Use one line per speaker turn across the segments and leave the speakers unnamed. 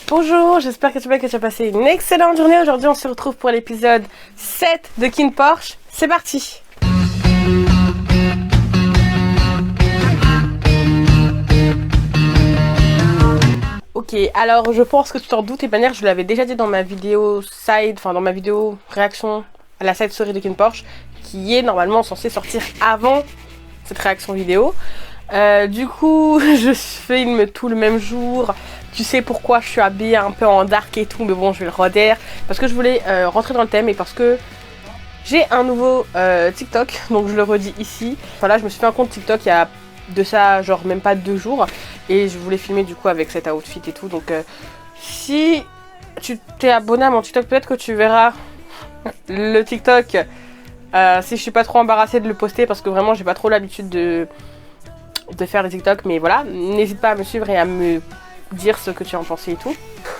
Bonjour, j'espère que tu vas bien, que tu as passé une excellente journée. Aujourd'hui, on se retrouve pour l'épisode 7 de Kin Porsche. C'est parti! Ok, alors je pense que tu t'en doutes, et de manière, je l'avais déjà dit dans ma vidéo side, enfin dans ma vidéo réaction à la side story de Kin Porsche, qui est normalement censée sortir avant cette réaction vidéo. Du coup, je filme tout le même jour. Tu sais pourquoi je suis habillée un peu en dark et tout, mais bon, je vais le redire. Parce que je voulais rentrer dans le thème et parce que j'ai un nouveau TikTok, donc je le redis ici. Voilà, je me suis fait un compte TikTok il y a de ça, genre même pas 2 jours. Et je voulais filmer du coup avec cet outfit et tout. Donc si tu t'es abonné à mon TikTok, peut-être que tu verras le TikTok. Si je suis pas trop embarrassée de le poster parce que vraiment j'ai pas trop l'habitude de faire des TikTok, mais voilà, n'hésite pas à me suivre et à me dire ce que tu en pensais et tout.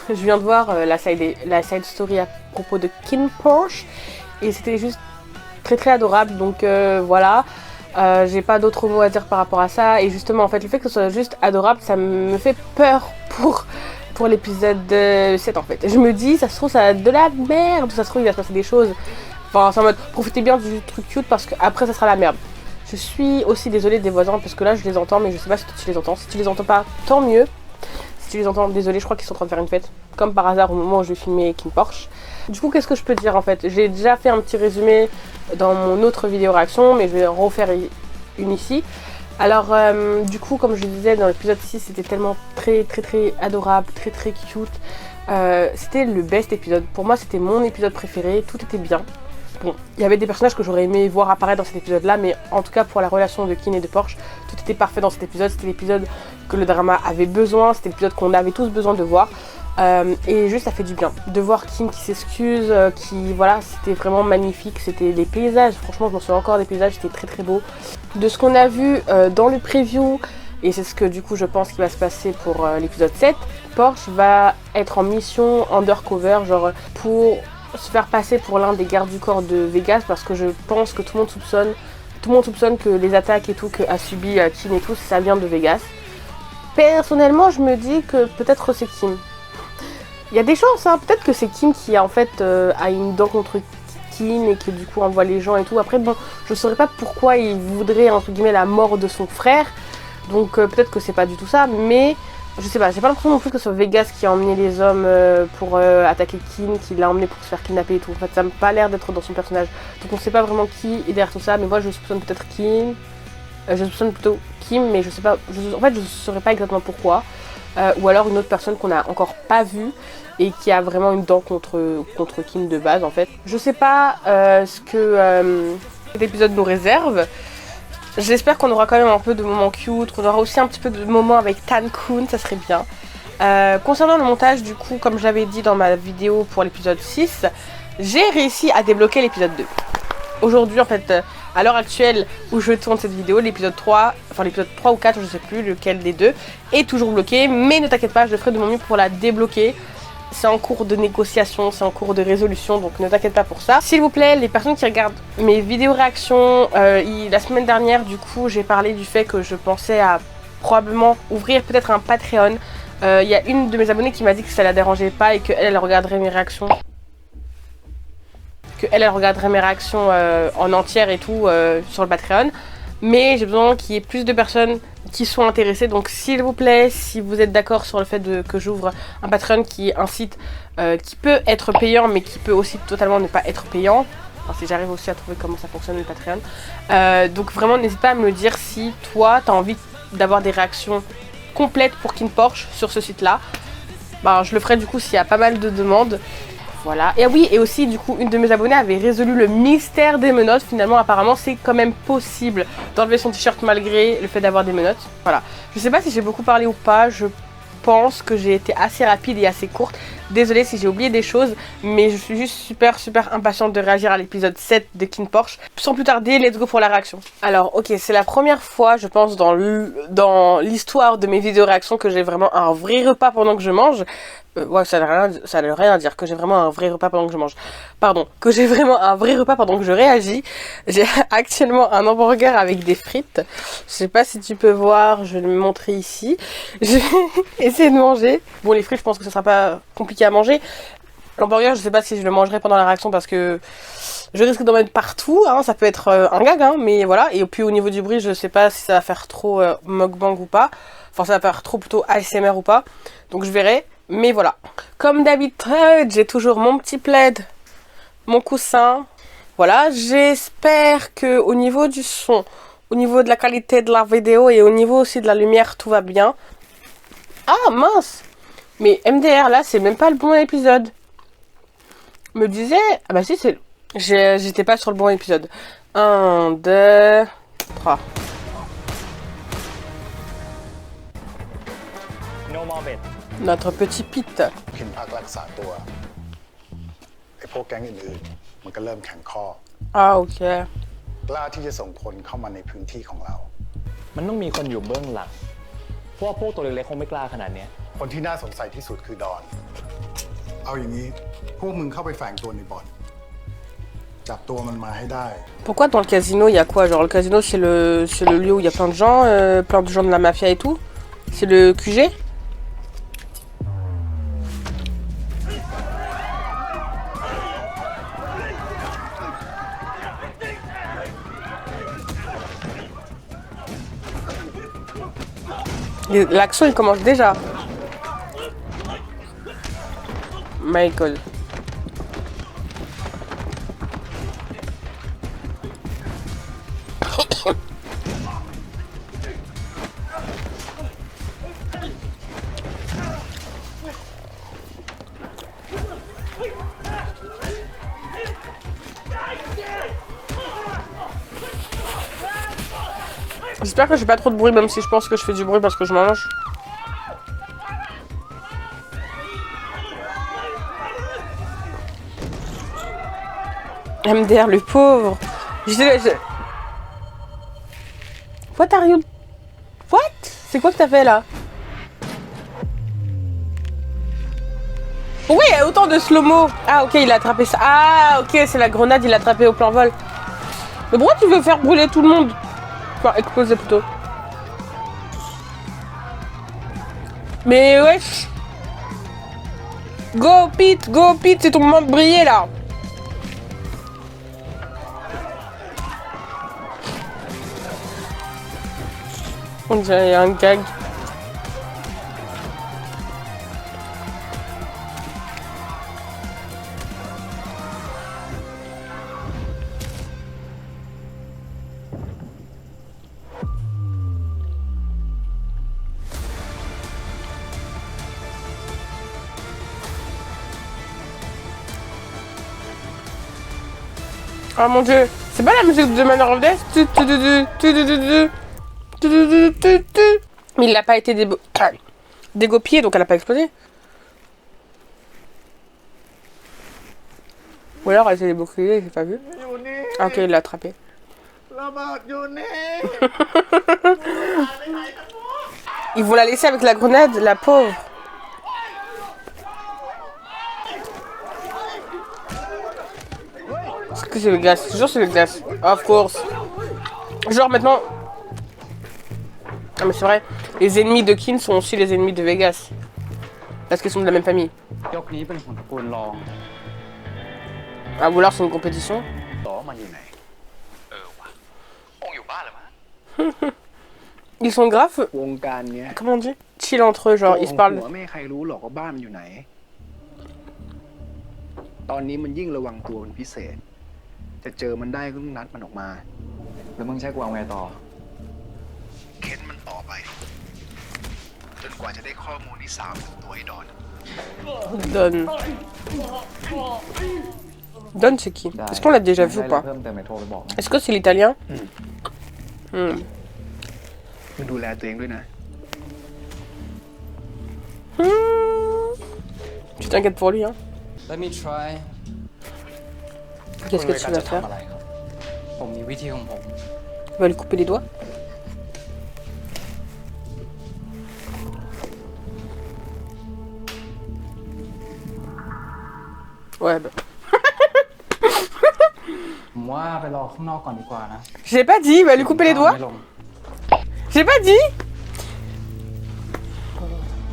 Je viens de voir la side story à propos de Kin Porsche et c'était juste très adorable, donc voilà, j'ai pas d'autres mots à dire par rapport à ça. Et justement en fait le fait que ce soit juste adorable, ça me fait peur pour l'épisode 7 en fait. Je me dis, ça se trouve ça va être de la merde, ça se trouve il va se passer des choses, enfin c'est en mode profitez bien du truc cute parce que après ça sera la merde. Je suis aussi désolée des voisins parce que là je les entends, mais je sais pas si tu les entends. Si tu les entends pas, tant mieux. Si tu les entends, désolée, je crois qu'ils sont en train de faire une fête. Comme par hasard au moment où je vais filmer Kin Porsche. Du coup, qu'est-ce que je peux te dire en fait? J'ai déjà fait un petit résumé dans mon autre vidéo réaction, mais je vais refaire une ici. Alors, du coup, comme je disais dans l'épisode 6, c'était tellement très adorable, très cute. C'était le best épisode. Pour moi, c'était mon épisode préféré. Tout était bien. Bon, il y avait des personnages que j'aurais aimé voir apparaître dans cet épisode-là, mais en tout cas pour la relation de Kin et de Porsche, tout était parfait dans cet épisode. C'était l'épisode que le drama avait besoin, c'était l'épisode qu'on avait tous besoin de voir. Et juste ça fait du bien de voir Kin qui s'excuse, qui voilà, c'était vraiment magnifique. C'était les paysages, franchement je m'en souviens encore des paysages, c'était très beau. De ce qu'on a vu dans le preview, et c'est ce que du coup je pense qu'il va se passer pour l'épisode 7, Porsche va être en mission undercover, genre pour se faire passer pour l'un des gardes du corps de Vegas, parce que je pense que tout le monde soupçonne que les attaques et tout qu'a subi Kin et tout, ça vient de Vegas. Personnellement, je me dis que peut-être c'est Kim. Il y a des chances, hein, peut-être que c'est Kim qui en fait a une dent contre Kin et que du coup envoie les gens et tout. Après bon, je saurais pas pourquoi il voudrait entre guillemets la mort de son frère, donc peut-être que c'est pas du tout ça, mais je sais pas, j'ai pas l'impression non plus que ce soit Vegas qui a emmené les hommes pour attaquer Kin, qui l'a emmené pour se faire kidnapper et tout. En fait, ça m'a pas l'air d'être dans son personnage. Donc on sait pas vraiment qui est derrière tout ça, mais moi je soupçonne peut-être Kin. Je soupçonne plutôt Kim, mais je sais pas, en fait je saurais pas exactement pourquoi. Ou alors une autre personne qu'on a encore pas vue et qui a vraiment une dent contre Kim de base en fait. Je sais pas ce que cet épisode nous réserve. J'espère qu'on aura quand même un peu de moments cute, qu'on aura aussi un petit peu de moments avec Tan Kun, ça serait bien. Concernant le montage, du coup, comme je l'avais dit dans ma vidéo pour l'épisode 6, j'ai réussi à débloquer l'épisode 2. Aujourd'hui, en fait, à l'heure actuelle où je tourne cette vidéo, l'épisode 3, enfin l'épisode 3 ou 4, je sais plus lequel des deux, est toujours bloqué. Mais ne t'inquiète pas, je ferai de mon mieux pour la débloquer. C'est en cours de négociation, c'est en cours de résolution, donc ne t'inquiète pas pour ça. S'il vous plaît, les personnes qui regardent mes vidéos réactions, la semaine dernière, du coup, j'ai parlé du fait que je pensais à probablement ouvrir peut-être un Patreon. Il y a une de mes abonnées qui m'a dit que ça la dérangeait pas et qu'elle regarderait mes réactions. Elle regarderait mes réactions en entière et tout sur le Patreon. Mais j'ai besoin qu'il y ait plus de personnes qui sont intéressées. Donc s'il vous plaît, si vous êtes d'accord sur le fait que j'ouvre un Patreon qui est un site qui peut être payant mais qui peut aussi totalement ne pas être payant. Enfin, si j'arrive aussi à trouver comment ça fonctionne le Patreon. Donc vraiment n'hésite pas à me le dire si toi tu as envie d'avoir des réactions complètes pour Kin Porsche sur ce site là. Ben, je le ferai du coup s'il y a pas mal de demandes. Voilà, et oui, et aussi du coup une de mes abonnées avait résolu le mystère des menottes. Finalement apparemment c'est quand même possible d'enlever son t-shirt malgré le fait d'avoir des menottes. Voilà, je sais pas si j'ai beaucoup parlé ou pas, je pense que j'ai été assez rapide et assez courte. Désolée si j'ai oublié des choses, mais je suis juste super impatiente de réagir à l'épisode 7 de Kin Porsche. Sans plus tarder, let's go pour la réaction. Alors ok, c'est la première fois je pense dans l'histoire de mes vidéos réactions que j'ai vraiment un vrai repas pendant que je mange. Ouais, ça n'a rien à dire, que j'ai vraiment un vrai repas pendant que je mange. Pardon, que j'ai vraiment un vrai repas pendant que je réagis. J'ai actuellement un hamburger avec des frites. Je sais pas si tu peux voir, je vais le montrer ici. Je vais essayer de manger. Bon, les frites, je pense que ce sera pas compliqué à manger. L'hamburger, je sais pas si je le mangerai pendant la réaction parce que je risque d'en mettre partout, hein. Ça peut être un gag, hein, mais voilà. Et puis au niveau du bruit, je sais pas si ça va faire trop mukbang ou pas. Enfin, ça va faire trop plutôt ASMR ou pas. Donc je verrai. Mais voilà. Comme d'habitude, j'ai toujours mon petit plaid, mon coussin. Voilà, j'espère que au niveau du son, au niveau de la qualité de la vidéo et au niveau aussi de la lumière, tout va bien. Ah mince! Mais MDR là, c'est même pas le bon épisode. Me disait... Ah bah si, c'est... J'étais pas sur le bon épisode. 1, 2, 3.
No more bet.
Notre petit Pete.
พินพักรักษาตัวไอ้พวกแก๊งอื่นๆมันก็เริ่มแข็งข้อ
Ah ok.
กล้าที่จะส่งคนเข้ามาในพื้นที่ของเรา
มันต้องมีคนอยู่เบื้องหลังเพราะว่าพวกตัวเล็กๆคงไม่กล้าขนาดเนี้ย
คนที่น่าสงสัยที่สุดคือดอน เอาอย่างนี้พวกมึงเข้าไปแฝงตัวในบ่อนจับตัวมันมาให้ได้
Pourquoi dans le casino il y a quoi? Genre le casino c'est le lieu où il y a plein de gens de la mafia et tout? C'est le QG? L'action il commence déjà. Michael. J'espère que je fais pas trop de bruit, même si je pense que je fais du bruit parce que je mange. MDR, le pauvre. What are you... What? C'est quoi que t'as fait là? Pourquoi il y a autant de slow-mo? Ah ok, il a attrapé ça. Ah ok, c'est la grenade, il l'a attrapé au plan vol. Mais pourquoi tu veux faire brûler tout le monde? Enfin, exploser plutôt. Mais wesh. Go Pete, c'est ton moment de briller là. On dirait un gag. Oh mon dieu, c'est pas la musique de Man of Death? Mais il n'a pas été dégopié, donc elle n'a pas explosé. Ou alors elle s'est débouclée, j'ai pas vu. Ah, ok, il l'a attrapé. Ils vont la laisser avec la grenade, la pauvre. Est-ce que c'est le gaz? Toujours c'est le gaz. Of course. Genre maintenant... Ah mais c'est vrai, les ennemis de Kin sont aussi les ennemis de Vegas. Parce qu'ils sont de la même famille. Ah ou alors c'est une compétition. Ils sont graves. Comment on dit? Chill entre eux, genre ils se parlent.
ตอนนี้มันยิ่งระวังตัวเป็นพิเศษจะเจอมันได้ก็ต้องนัดมันออกมาแล้วมึงใช้กูเอาไงต่อเค้นมันต่อไปจนกว่าจะได้ข้อมูลที่3ถึงตัวไอ้ดอน
Don c'est qui? Est-ce qu'on l'a déjà vu ou pas? Est-ce que c'est l'italien?
มึงดูแลตัวเองด้วยนะ
Tu Tu t'inquiètes pour lui, hein.
Let me try.
Qu'est-ce que tu vas
จะ
faire?
ทำอะไรครับ ผมมีวิธีของผม
Tu vas lui couper les doigts? Ouais, bah.
ผมว่าไปรอข้างนอกก่อนดีกว่านะ
J'ai pas dit, il va lui couper les doigts?
ไม่ลง
J'ai pas dit!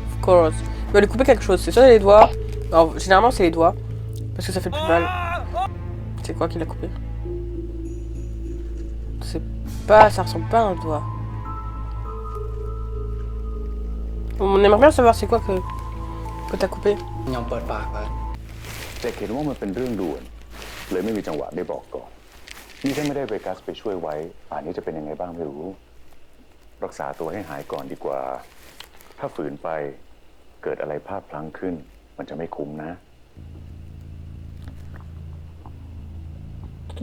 Of course. Il va lui couper quelque chose, c'est soit les doigts. Alors, généralement, c'est les doigts. Parce que ça fait le plus mal. C'est quoi qu'il a coupé? C'est pas. Ça ressemble pas à un doigt. On aimerait bien savoir c'est quoi que t'as coupé.
ยอมเปิดปากแล้ว
แต่เห็นว่ามันเป็นเรื่องด่วน เลยไม่มีจังหวะได้บอกก่อน นี่ถ้าไม่ได้เวกัสไปช่วยไว้ป่านนี้จะเป็นยังไงบ้างไม่รู้ รักษาตัวให้หายก่อนดีกว่า ถ้าฝืนไปเกิดอะไรพลาดพลั้งขึ้น มันจะไม่คุ้มนะ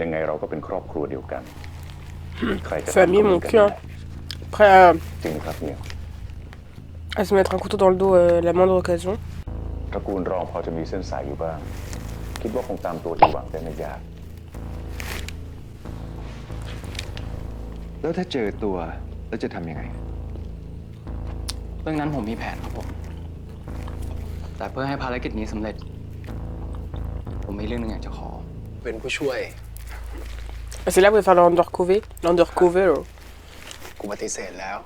ยังไงเราก็เป็นครอบครัวเดียวกัน ใครจะ
Famille, mon cul. Hein. Prêt
จริงครับเนี่ย
à se mettre un couteau dans le dos la moindre occasion.
ตระกูลรองพอจะมีเส้นสายอยู่บ้าง คิดว่าคงตามตัวอีหวังได้ไม่ยาก
แล้วถ้าเจอตัวแล้วจะทำยังไง
เรื่องนั้นผมมีแผนครับผม แต่เพื่อให้ภารกิจนี้สำเร็จ ผมมีเรื่องหนึงอยากจะขอ
เป็นผู้ช่วย
Ah, c'est là où il va faire l'undercover. L'undercover.
กูปฏิเสธแล้ว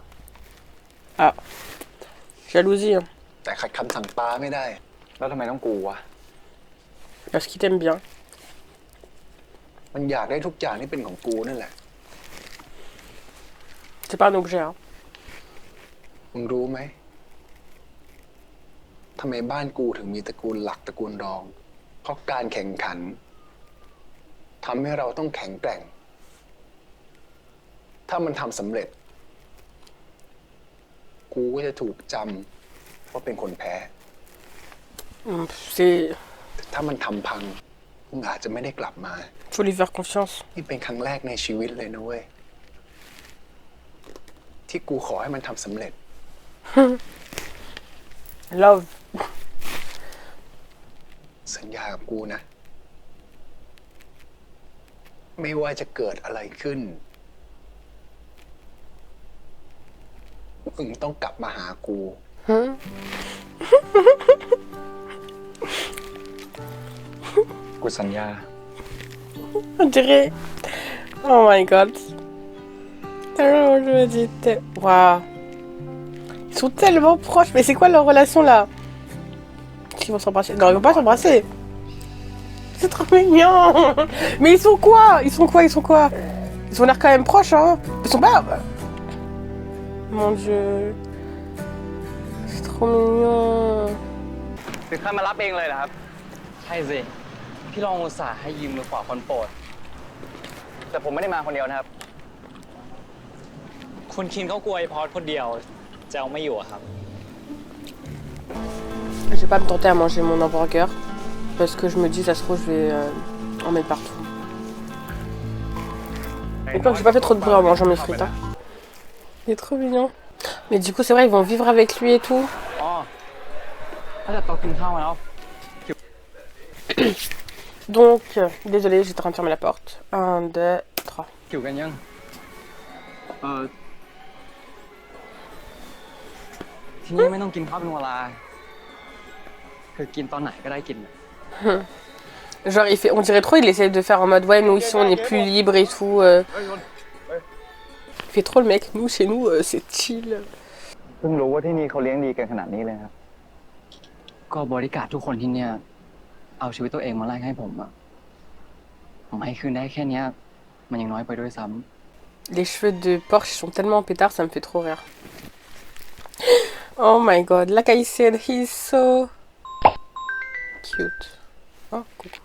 Ah. Jalousie, hein.
แต่ขัดคำสั่งป้าไม่ได้
แล้วทำไมต้องกูวะ
Parce qu'il t'aime bien.
มันอยากได้ทุกอย่างที่เป็นของกูนั่นแหละ
C'est pas un objet, hein.
มึงรู้ไหมทำไมบ้านกูถึงมีตระกูลหลักตระกูลรอง เพราะการแข่งขันทำให้เราต้องแข็งแกร่ง ถ้ามันทำสำเร็จ กูก็จะถูกจำว่าเป็นคนแพ้
C'est.
ถ้ามันทำพังมึงอาจจะไม่ได้กลับมา
Faut lui faire confiance.
นี่เป็นครั้งแรกในชีวิตเลยนะเว้ย ที่กูขอให้มันทำสำเร็จ
Love.
สัญญากับกูนะ ไม่ว่าจะเกิดอะไรขึ้นมึงต้องกลับมาหากู
กูสัญญา
On dirait. Oh my god. Alors, je me dis. Waouh. Ils sont tellement proches. Mais c'est quoi leur relation là? Ils vont s'embrasser. Non, ils vont pas s'embrasser. C'est trop mignon. Mais ils sont quoi? Ils sont quoi? Ils sont quoi? Ils ont l'air quand même proches, hein. Ils sont pas. Mon dieu. C'est trop mignon.
ถึงขั้นมารับเองเลยเหรอครับ ใช่สิ พี่รองอุตส่าห์ให้ยืมมือขวาคนโปรด แต่ผมไม่ได้มาคนเดียวนะครับ คุณคินเขากลัวไอพอดคนเดียว จะเอาไม่อยู่อะครับ
Je vais pas me tenter à manger mon hamburger. Parce que je me dis, ça se trouve, je vais en mettre partout. Et donc, j'ai pas fait trop de bruit en mangeant mes frites. Hein. Il est trop mignon. Mais du coup, c'est vrai, ils vont vivre avec lui et tout.
อ๋อ ถ้าจะโตกินข้าวมาแล้ว
Donc, désolé, j'étais en train de fermer la porte. 1, 2, 3.
หิวกันยัง ที่นี่ไม่ต้องกินข้าวเป็นเวลา คือกินตอนไหนก็ได้กิน
Genre, on dirait trop, il essaie de faire en mode, ouais, nous ici, on est plus libre et tout. Il fait trop le mec. Nous, chez nous, c'est chill.
เพิ่งรู้ว่าที่นี่เขาเลี้ยงดีกันขนาดนี้เลยครับ
ก็บริการดทุกคนที่เนี่ย เอาชีวิตตัวเองมาแลกให้ผมอะผมให้คืนได้แค่เนี้ย มันยังน้อยไปด้วยซ้ำ
Les cheveux de Porsche sont tellement pétards, ça me fait trop rire. Oh my god, like I said, he's so cute. Oh, coucou.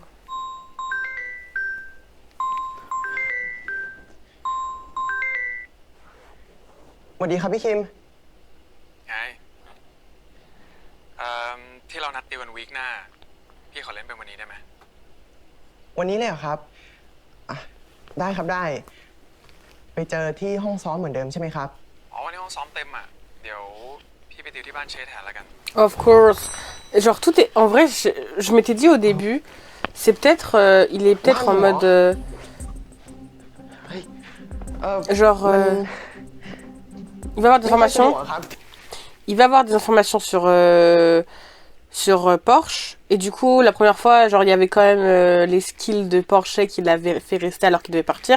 สวัสดีครับพี่คิม
ไงที่เรานัดตีวันวีคหน้า พี่ขอเล่นเป็นวันนี้ได้ไหม
วันนี้เลยเหรอครับอ่ะได้ครับได้ ไปเจอที่ห้องซ้อมเหมือนเดิมใช่ไหมครับ
อ๋อวันนี้ห้องซ้อมเต็มอ่ะ เดี๋ยวพี่ไปติวที่บ้านเชษแทนแล้วกัน
Of course. Genre tout est... En vrai, je m'étais dit au début, c'est peut-être... il est peut-être en mode...
เออ
genre...
มัน
il va avoir des
ไม่ค่อยสะด
informations...
วกครับ
Il va avoir des informations sur Porsche. Et du coup, la première fois, genre, il y avait quand même les skills de Porsche qu'il avait fait rester alors qu'il devait partir.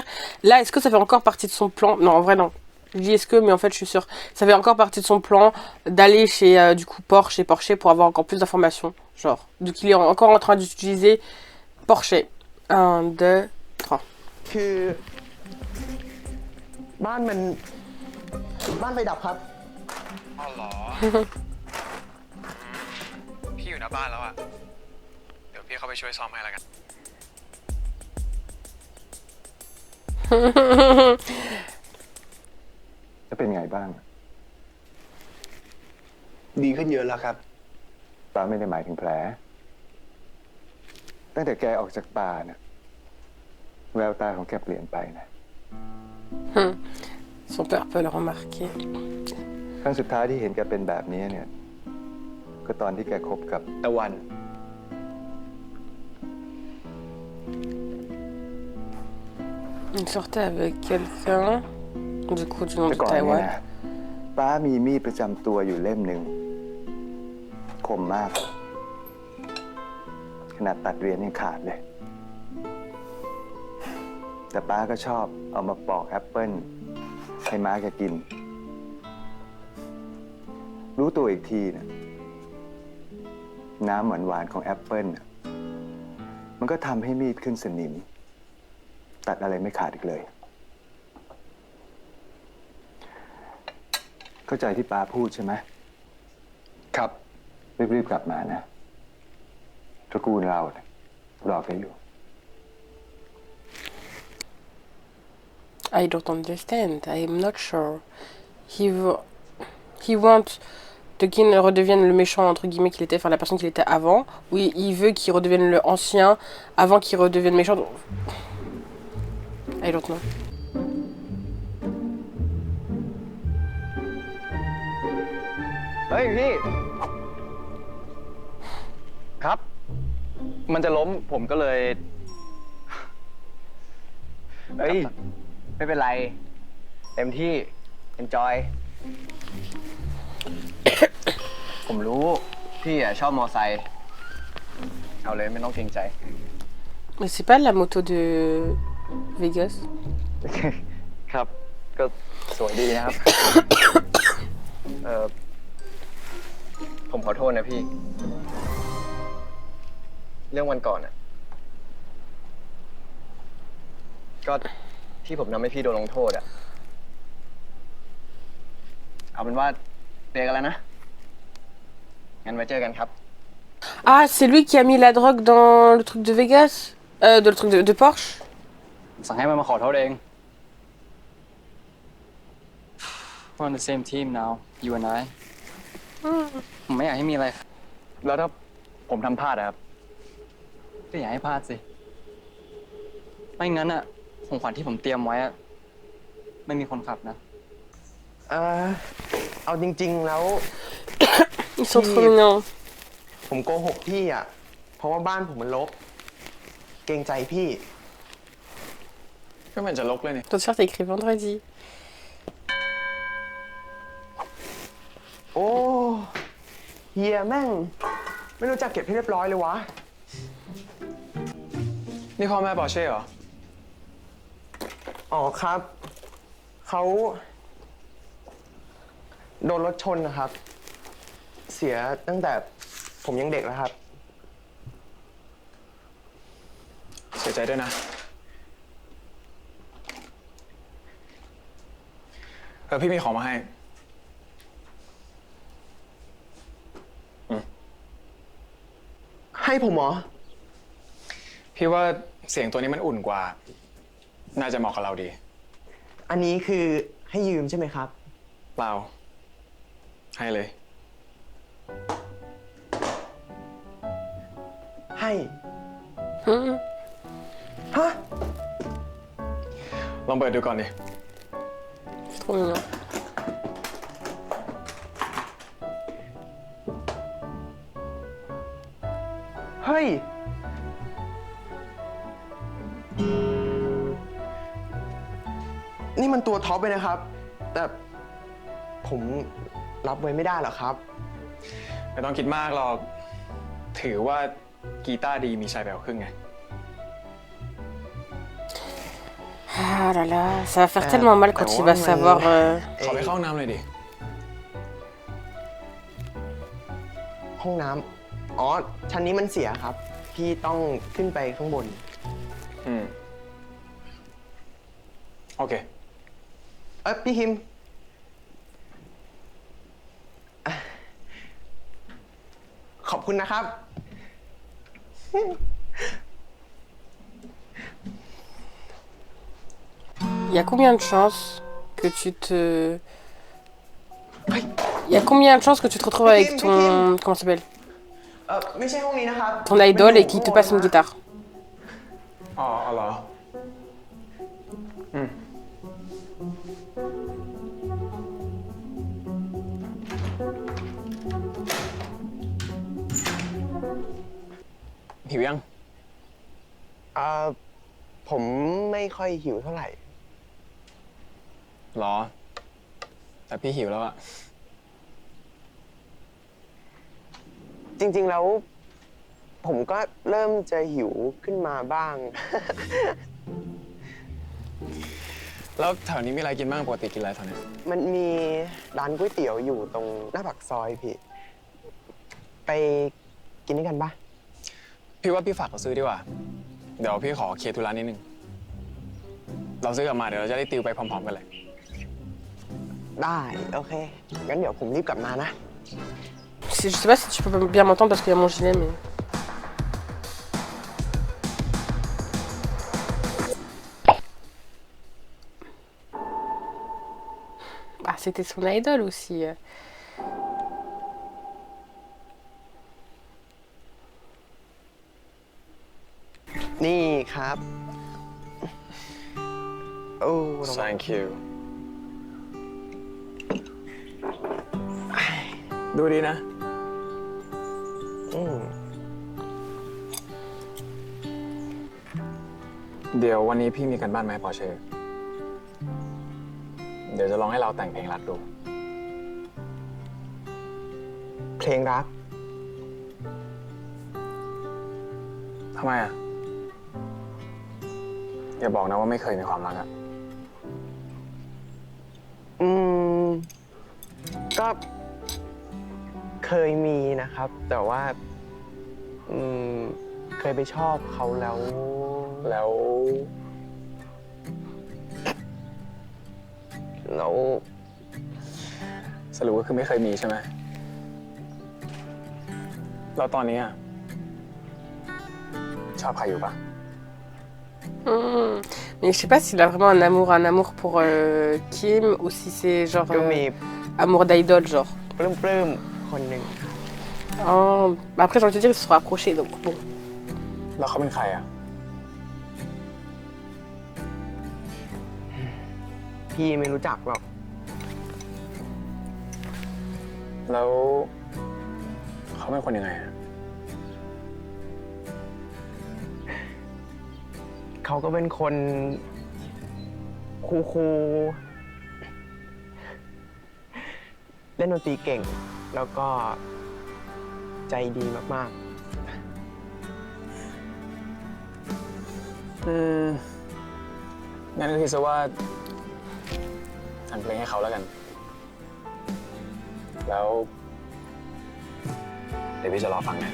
Là, est-ce que ça fait encore partie de son plan? Non, en vrai, non. Je dis est-ce que, mais en fait, je suis sûre. Ça fait encore partie de son plan d'aller chez, du coup, Porsche et Porsche pour avoir encore plus d'informations. Genre, donc il est encore en train d'utiliser Porsche. 1, 2, 3.
คือบ้านมันบ้านไฟดับครับ
อ๋อเหรอ พี่อยู่หน้าบ้านแล้วอะเดี๋ยวพี่เข้าไปช่วยซ่อมให้แล้วกัน
จะเป็นไงบ้าง
ดีขึ้นเยอะแล้วครับ
ป้าไม่ได้หมายถึงแผล ตั้งแต่แกออกจากป่าน่ะแววตาของแกเปลี่ยนไปนะ
Son père peut le remarquer.
ครั้งสุดท้ายที่เห็นแกเป็นแบบนี้เนี่ย ก็ตอนที่แกคบกับ
ตะวัน
Il sortait avec quelqu'un, du coup, du nom
แต่
de
ก่อนเนี่ย
Taïwan.
นะป้ามีมีดประจำตัวอยู่เล่มหนึ่งคมมาก ขนาดตัดเรียนยังขาดเลย แต่ป้าก็ชอบเอามาปอกแอปเปิ้ลให้ม้าแกกิน รู้ตัวอีกทีนะน้ำหวานๆของแอปเปิ้ลน่ะมันก็ทำให้มีดขึ้นสนิม ตัดอะไรไม่ขาดอีกเลย เข้าใจที่ป้าพูดใช่ไหม
ครับ
รีบๆกลับมานะตระกูลเราเนี่ยรอแกอยู่
I don't understand. I'm not sure. He wants que Kin redevienne le méchant entre guillemets qu'il était, enfin la personne qu'il était avant. Oui, il veut qu'il redevienne le ancien avant qu'il redevienne méchant. I don't know.
เฮ้ยพี่ ครับ มันจะล้มผมก็เลย เฮ้ย ไม่เป็นไร เต็มที่ enjoy ผมรู้ พี่อ่ะชอบมอไซค์เอาเลยไม่ต้องเกรงใจ
Mais c'est pas la moto de Vegas.
ครับ ก็สวยดีนะครับ ผมขอโทษนะพี่ เรื่องวันก่อนอ่ะ ก็ที่ผมทำให้พี่โดนลงโทษอ่ะ เอาเป็นว่าเจอกันแล้วนะ งั้นไว้เจอกันครับ
Ah, c'est lui qui a mis la drogue dans le truc de Vegas, dans le truc de Porsche.
สั่งให้มันมาขอโทษเอง We're on the same team now you and I ผมไม่อยากให้มีอะไร แล้วถ้าผมทำพลาดอะครับก็อย่าให้พลาดสิ ไม่งั้นอะของขวัญที่ผมเตรียมไว้อะไม่มีคนขับนะ
เอาจริงๆแล้ว
Ils sont trop mignons.
ผมโกหกพี่อ่ะ เพราะว่าบ้านผมมันรกเกรงใจพี่
ก็มันจะลกเลยนี่
Ton t-shirt est écrit vendredi.
โอ้เฮียแม่ง ไม่รู้จักเก็บให้เรียบร้อยเลยวะ
นี่พ่อแม่ปอร์เช่เหรอ
อ๋อครับ เขาโดนรถชนนะครับ เสียตั้งแต่ผมยังเด็กแล้วครับ
เสียใจด้วยนะพี่มีของมาให้
ให้ผมเหรอ
พี่ว่าเสียงตัวนี้มันอุ่นกว่า น่าจะเหมาะกับเราดี
อันนี้คือให้ยืมใช่ไหมครับ
เปล่า ให้เลย
ให้
Hmm.
ฮะ
ลองเปิดดูก่อนดิ
C'est trop mignon.
เฮ้ย นี่มันตัวท็อปเลยนะครับ แต่ผมรับไว้ไม่ได้หรอกครับ
ไม่ต้องคิดมากหรอก ถือว่ากีตาร์ดีมีชัยไปกว่าครึ่งไง
Ah là là, ça va faire tellement mal quand il va savoir.
ขอไปเข้าห้องน้ำเลยดิ
ห้องน้ำอ๋อ ชั้นนี้มันเสียครับ พี่ต้องขึ้นไปข้างบน
อืม โอเค
พี่ฮิม ขอบคุณนะครับ
Il y a combien de chances que tu te. Il y a combien de chances que tu te retrouves avec ton. Comment ça s'appelle?
ไม่ใช่ห้องนี้นะครับ
Ton idole et qu'il te passe une guitare.
อ๋อเหรอ อืม หิวยัง
ผมไม่ค่อยหิวเท่าไหร่
หรอ แต่พี่หิวแล้วอะ
จริงๆ แล้ว ผมก็เริ่มจะหิวขึ้นมาบ้าง
แล้วแถวนี้มีอะไรกินบ้างปกติกินอะไรแถวนี้
มันมีร้านก๋วยเตี๋ยวอยู่ตรงหน้าปากซอยพี่ ไปกินด้วยกันปะ
พี่ว่าพี่ฝากเขาซื้อดีกว่า เดี๋ยวพี่ขอเคลียร์ธุระนิดนึง เราซื้อกลับมาเดี๋ยวเราจะได้ติวไปพร้อมๆกันเลย
ได้ โอเค งั้นเดี๋ยวผมรีบกลับมานะ
Je sais pas si tu peux bien m'entendre parce qu'il y a mon gilet, mais. Ah, c'était son idole aussi.
นี่ครับ โอ้ระวัง
Thank you ดูดีนะ เดี๋ยววันนี้พี่มีกันบ้านไหมพอเชอร์เดี๋ยวจะลองให้เราแต่งเพลงรักดู
เพลงรัก
ทำไมอ่ะ อย่าบอกนะว่าไม่เคยมีความรักอ่ะ
ก็เคยมีนะครับ แต่ว่า เคยไปชอบเขาแล้ว
แล้ว สรุปก็คือไม่เคยมีใช่ไหมแล้วตอนนี้อ่ะ ชอบใครอยู่ปะ
Mais je sais pas s'il a vraiment un amour pour Kim ou si c'est genre
ก็มี
amour d'idole, genre.
ปลื้มๆคนหนึ่ง
Oh, bah après, j'ai envie de te dire, ils se sont rapprochés, donc bon.
แล้วเขาเป็นใครอ่ะ
พี่ไม่รู้จักหรอก
แล้วเขาเป็นคนยังไงอ่ะ
เขาก็เป็นคนคูลๆเล่นดนตรีเก่ง แล้วก็ใจดีมากๆ
งั้นก็คิดซะว่าแต่งเพลงให้เขาแล้วกัน แล้ว เดี๋ยวพี่จะรอฟังนะ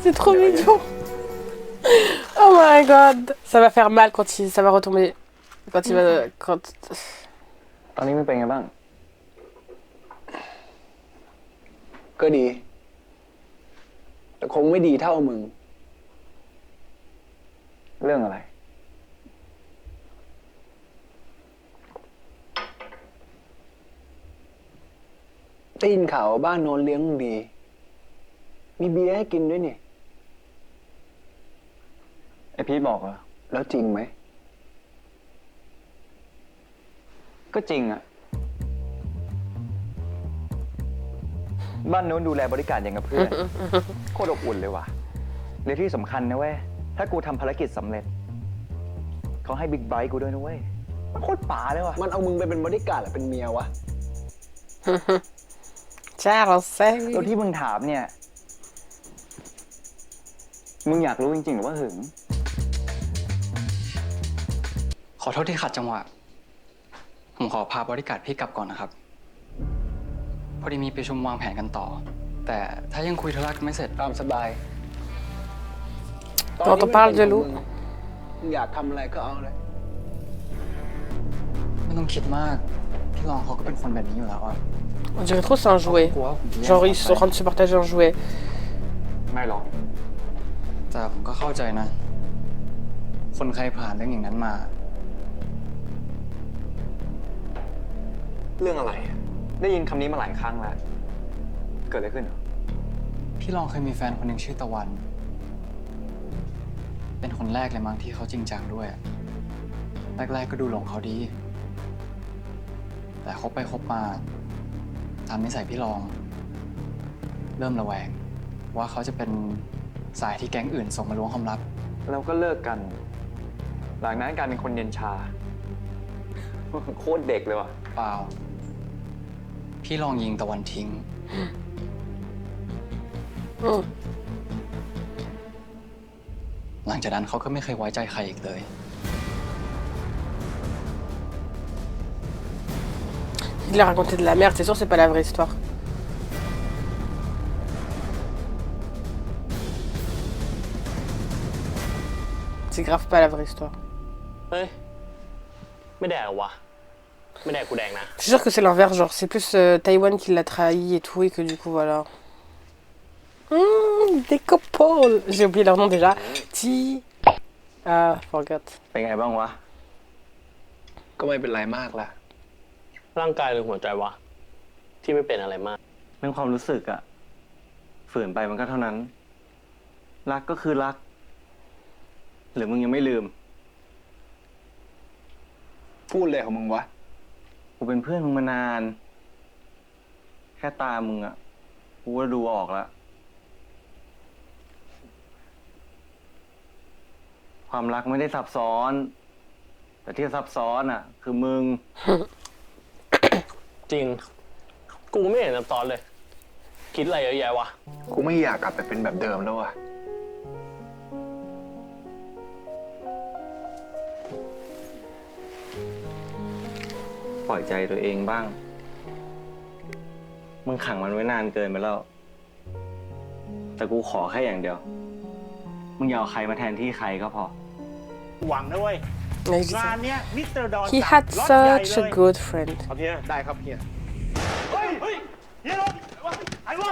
C'est trop mignon. Oh my god. Ça va faire mal quand ça va retomber. Quand il va. Quand.
ตอนนี้มันเป็นไงบ้าง
ก็ดี แต่คงไม่ดีเท่ามึง
เรื่องอะไร
ได้ยินข่าวว่าบ้านโน้นเลี้ยงมึงดี มีเบียร์ให้กินด้วยนี่
ไอ ไอพีทบอกเหรอ
แล้วจริงไหม
ก็จริงอะบ้านนู้นดูแลบริการอย่างกับเพื่อน โคตรอบอุ่นเลยว่ะและที่สำคัญนะเว้ย ถ้ากูทำภารกิจสำเร็จ เขาให้บิ๊กไบค์กูด้วยนะเว้ย มันโคตรป๋าเลยว่ะ
มันเอามึงไปเป็นบริการดหรือเป็นเมียวะ
Charles,
แล้วที่มึงถามเนี่ย มึงอยากรู้จริงๆหรือว่าหึง
ขอโทษที่ขัดจังหวะ ผมขอพาบริการดพี่กลับก่อนนะครับ พอดีมีประชุมวางแผนกันต่อ แต่ถ้ายังคุยธุระกันไม่เสร็จ
ตามสบาย
Quand on parle de loup.
มึงอยากทำอะไรก็เอาเลย
ไม่ต้องคิดมาก พี่รองเขาก็เป็นคนแบบนี้อยู่แล้วอะ
On dirait trop c'est un jouet. Genre ils sont en train de se partager un jouet.
ไม่หรอก
แต่ผมก็เข้าใจนะ คนใครผ่านเรื่องอย่างนั้นมา
เรื่องอะไรอะได้ยินคำนี้มาหลายครั้งแล้ว เกิดอะไรขึ้นเหรอ
พี่รองเคยมีแฟนคนหนึ่งชื่อตะวัน เป็นคนแรกเลยมั้งที่เขาจริงจังด้วย แรกๆก็ดูหลงเขาดี แต่คบไปคบมาตามนิสัยพี่รอง เริ่มระแวง ว่าเขาจะเป็นสายที่แก๊งอื่นส่งมาล้วงความลับ
แล้วก็เลิกกัน หลังนั้นกลายเป็นคนเย็นชา โคตรเด็กเลยว่ะ
เปล่า พี่ลองยิงตะวันทิ้ง
Mm.
หลังจากนั้นเขาก็ไม่เคยไว้ใจใครอีกเลย
Il a raconté de la merde, c'est sûr c'est pas la vraie histoire. C'est grave pas la vraie histoire.
เฮ้ย ไม่แดกเหรอวะ ไม่แดกกูแดกนะ
Je suis sûr que c'est l'inverse, genre c'est plus Taïwan qui l'a trahi et tout, et que du coup voilà. Des copains. J'ai oublié leur nom déjà. Ti. Ah, forgot.
เป็นไงบ้างวะ
ก็ไม่เป็นไรมากละ
ร่างกายหรือหัวใจวะ ที่ไม่เป็นอะไรมาก
เรื่องความรู้สึกอะฝืนไปมันก็เท่านั้น รักก็คือรัก หรือมึงยังไม่ลืม
พูดเลยของมึงวะ
กูเป็นเพื่อนมึงมานาน แค่ตามึงอะกูก็ดูออกแล้ว ความรักไม่ได้ซับซ้อน แต่ที่ซับซ้อนอะคือมึง
จริง กูไม่เห็นซับซ้อนเลย คิดอะไรเยอะแยะวะ
กูไม่อยากกลับไปเป็นแบบเดิมแล้ววะ
ปล่อยใจตัวเองบ้าง มึงขังมันไว้นานเกินไปแล้ว แต่กูขอแค่อย่างเดียว มึงอย่าเอาใครมาแทนที่ใครก็พอ
หวังนะเว้ย งานเนี้ยมิสเตอร์ดอน
He had such a good friend.
เอาเฮียได้ครับเฮียเฮ้ยเฮ้ยเฮียรถไอ้วะ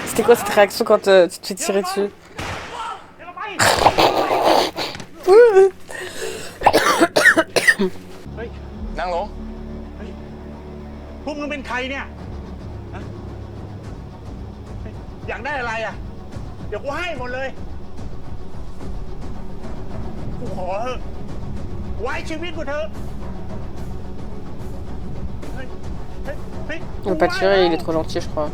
C'était quoi cette réaction quand tu te fais tirer dessus?
นั่งลง
พวกมึงเป็นใครเนี่ยฮะอยากได้อะไรอ่ะ เดี๋ยวกูให้หมดเลย กูขอเถอะไว้ชีวิตกูเถอะเฮ้ยเฮ้ยเฮ้ย
Il veut pas tirer, il est trop gentil, je crois.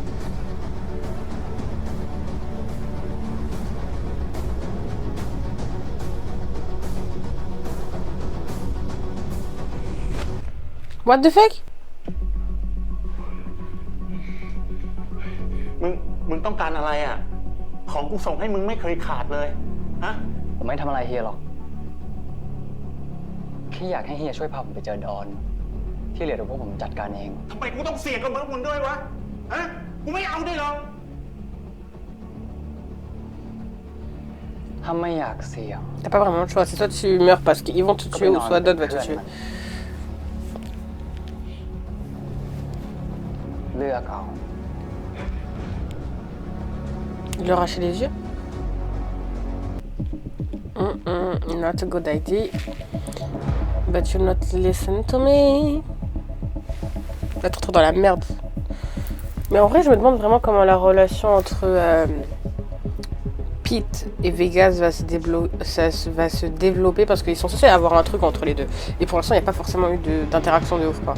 What the fuck?
มึงต้องการอะไรอ่ะ ของกูส่งให้มึงไม่เคยขาดเลย ฮะ
ผมไม่ทำอะไรเฮียหรอก แค่อยากให้เฮียช่วยพาผมไปเจอดอน ที่เหลือเดี๋ยวพวกผมจัดการเอง
ทำไมกูต้องเสี่ยงกับมึงด้วยวะ ฮะ กูไม่เอาด้วยหรอก
ถ้าไม่อยากเสี่ยง
T'as pas vraiment le choix, c'est soit tu meurs parce qu'ils vont te tuer ou soit Don va te tuer.
เลือกเอา
Il lui a arraché les yeux. Not a good idea. But you not listen to me. D'être trop dans la merde. Mais en vrai, je me demande vraiment comment la relation entre Pete et Vegas va se développer parce qu'ils sont censés avoir un truc entre les deux. Et pour l'instant, il n'y a pas forcément eu d'interaction de ouf, quoi.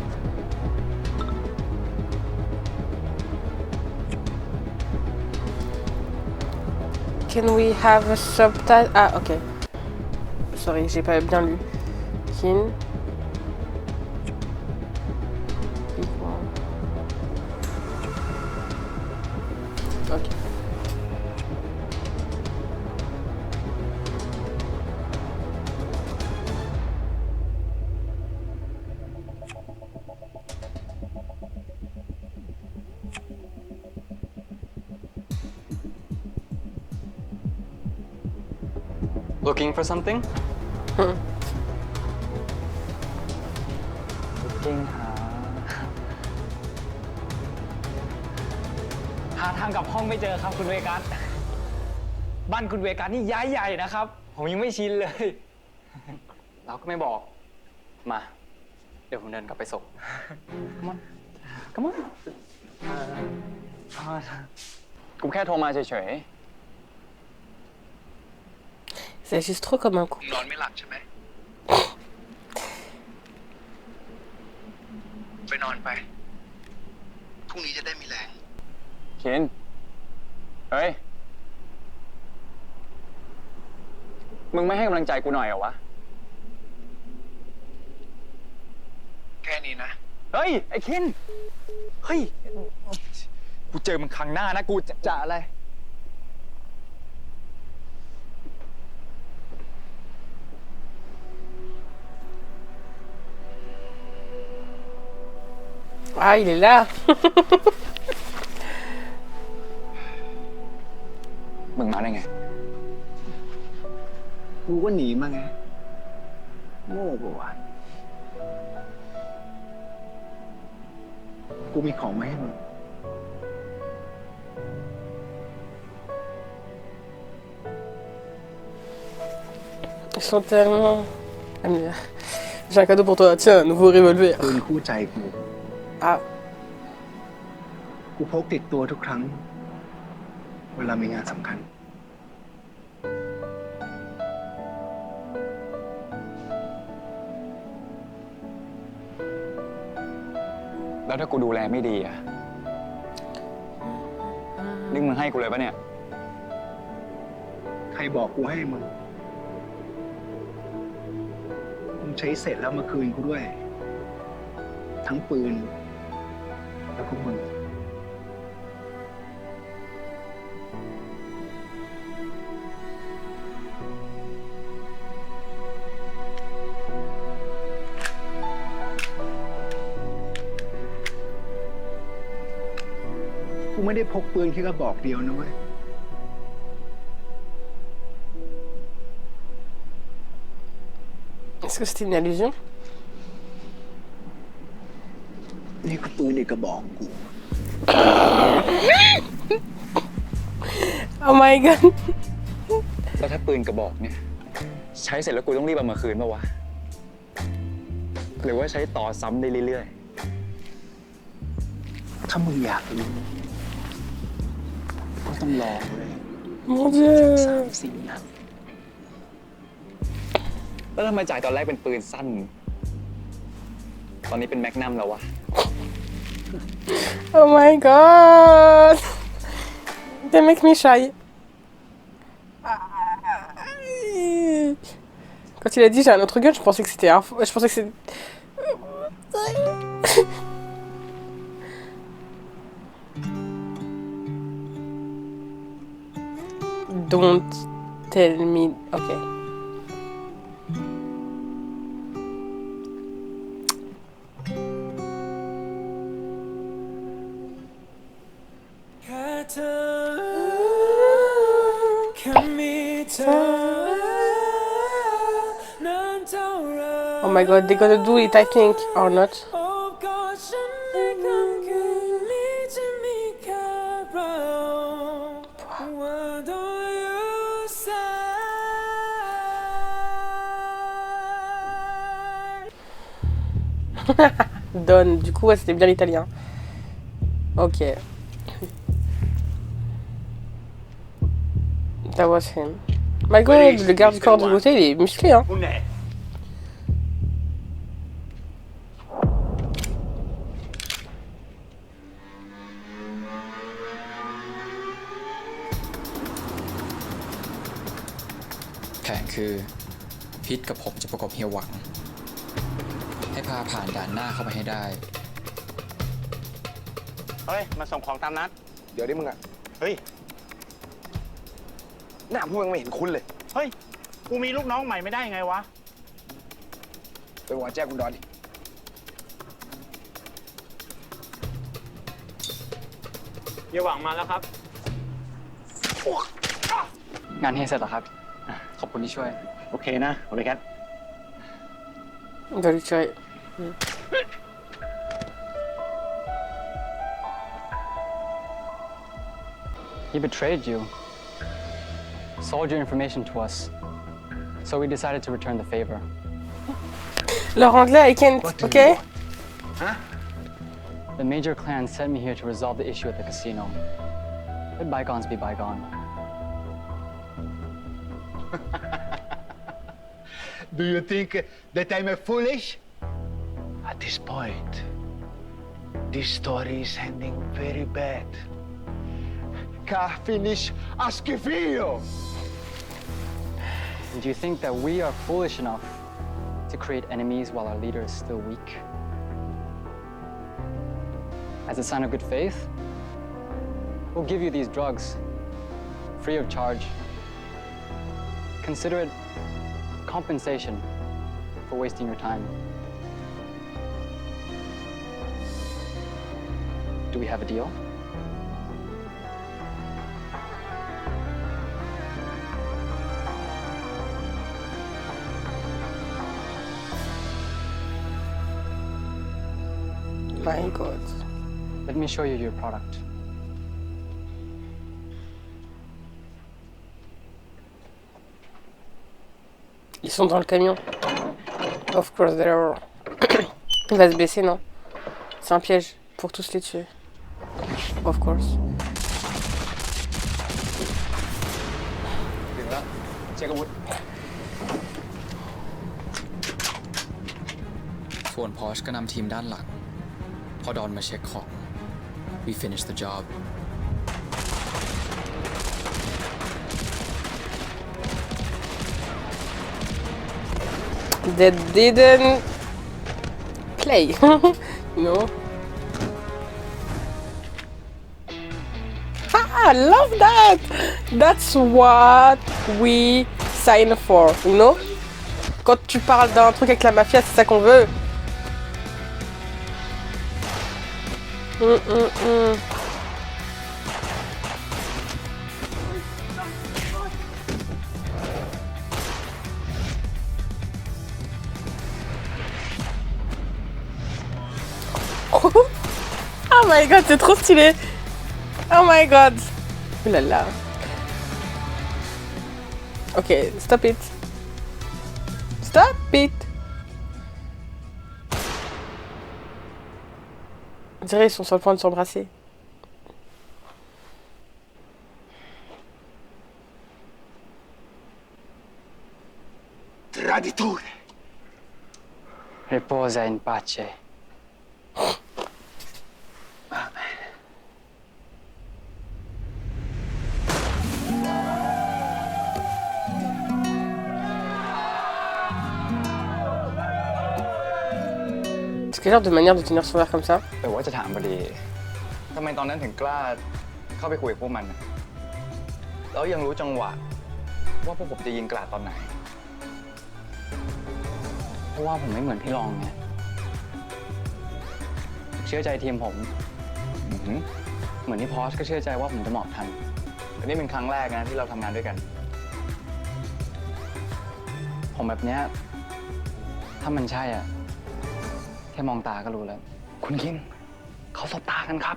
Can we have a subtitle? Ah, ok. Sorry, j'ai pas bien lu. Kin. Ok.
Looking for something?
Looking หาทางกลับห้องไม่เจอครับคุณเวกัส บ้านคุณเวกัสนี่ย้ายใหญ่นะครับ ผมยังไม่ชินเลย
เราก็ไม่บอก มา เดี๋ยวผมเดินกลับไปส่ง
Come on กูแค่โทรมาเฉย
C'est juste trop comme un coup.
นอนไม่หลับใช่ไหม ไปนอนไป พรุ่งนี้จะได้มีแรง
ๆ คิน เฮ้ย มึงไม่ให้กำลังใจกูหน่อยเหรอวะ
แค่นี้นะ
เฮ้ย ไอ้คิน เฮ้ย กูเจอมึงครั้งหน้านะ กูจะอะไร
Ah, il est là.
มึงมาได้ไง
กูก็หนีมาไง โง่ปะวะ กูมีของมาให้มึง
Ils sont tellement... Amir, j'ai un cadeau pour toi. Tiens, un nouveau revolver.
ปืนคู่ใจกู
Ah.
กูพกติดตัวทุกครั้ง เวลามีงานสำคัญ
แล้วถ้ากูดูแลไม่ดีอะนี่มึงให้กูเลยปะเนี่ย
ใครบอกกูให้มึง มึงใช้เสร็จแล้วมาคืนกูด้วย ทั้งปืน แล้วก็มึง กูไม่ได้พกปืนแค่กระบอกเดียวนะเว้ย
Est-ce que c'était une allusion?
นี่ก็ปืนอีกกระบอกกู
Oh my god.
แล้วถ้าปืนกระบอกเนี่ย ใช้เสร็จแล้วกูต้องรีบเอามาคืนป่าวะ หรือว่าใช้ต่อซ้ำได้เรื่อย
ถ้ามึงอยากรู้ก็ต้องลองเลย
Mon dieu.
3-4 นัด
ๆ แล้วทำไมจ่ายตอนแรกเป็นปืนสั้น ตอนนี้เป็นแมกนัมแล้ววะ
Oh my god. They make me shy. Quand il a dit j'ai un autre gun, je pensais que c'était un... Je pensais que c'était... Don't tell me... Ok. Oh my god, they're gonna do it, I think, or not. Donne, du coup, ouais, c'était bien l'italien. Ok. That was him. My god, le garde du corps de beauté, il est musclé, hein.
แผนคือพิษกับผมจะประกบเฮียหวัง ให้พาผ่านด่านหน้าเข้าไปให้ได้
เฮ้ย มาส่งของตามนัด
เดี๋ยวนี้มึงอะ
เฮ้ย
หน้าพวกมึงไม่เห็นคุ้นเลย
เฮ้ย กูมีลูกน้องใหม่ไม่ได้ไงวะ
ไปหัวแจ้งคุณดอนดิ
เดี๋ยวหวังมาแล้วครับ
งานเฮียเสร็จแล้วครับ ขอบคุณที่ช่วย
โอเคนะโอเคครับ
Very try.
He betrayed you, sold your information to us, so we decided to return the favor.
Leur anglais, I can't, okay?
The major clan sent me here to resolve the issue at the casino. Let bygones be bygone.
Do you think that I'm foolish?
At this point, this story is ending very bad.
Car finish Asquifio!
Do you think that we are foolish enough to create enemies while our leader is still weak? As a sign of good faith, we'll give you these drugs, free of charge. Consider it compensation for wasting your time. Do we have a deal?
My god.
Let me show you your product.
Ils sont dans le camion. Of course they are. Il va se baisser, non? C'est un piège pour tous les tuer. Of course.
ถึงแล้วเช็คอาวุธ
ส่วนพอชก็นำทีมด้านหลัง พอดอนมาเช็คของ we finish the job.
They didn't play. No. I love that. That's what we sign for, you know? Quand tu parles d'un truc avec la mafia, c'est ça qu'on veut. Oh my god, c'est trop stylé. Oh my god. Ouh là là. Ok, stop it. Stop it. On dirait qu'ils sont sur le point de s'embrasser.
Traditore!
Riposa in pace.
C'est quel genre de manière de tenir son verre comme ça?
แต่ว่าจะถามพอดีทำไมตอนนั้นถึงกล้าเข้าไปคุยกับพวกมันน่ะแล้วยังรู้จังหวะว่าพวกผมจะยิงกราดตอนไหน
เพราะว่าผมไม่เหมือนพี่รองไงเชื่อใจทีมผม เหมือนที่พอชก็เชื่อใจว่าผมจะเหมาะทัน
อันนี้เป็นครั้งแรกนะที่เราทำงานด้วยกัน
ผมแบบเนี้ยถ้ามันใช่อ่ะแค่มองตาก็รู้แล้ว
คุณคิงเขาสบตากันครับ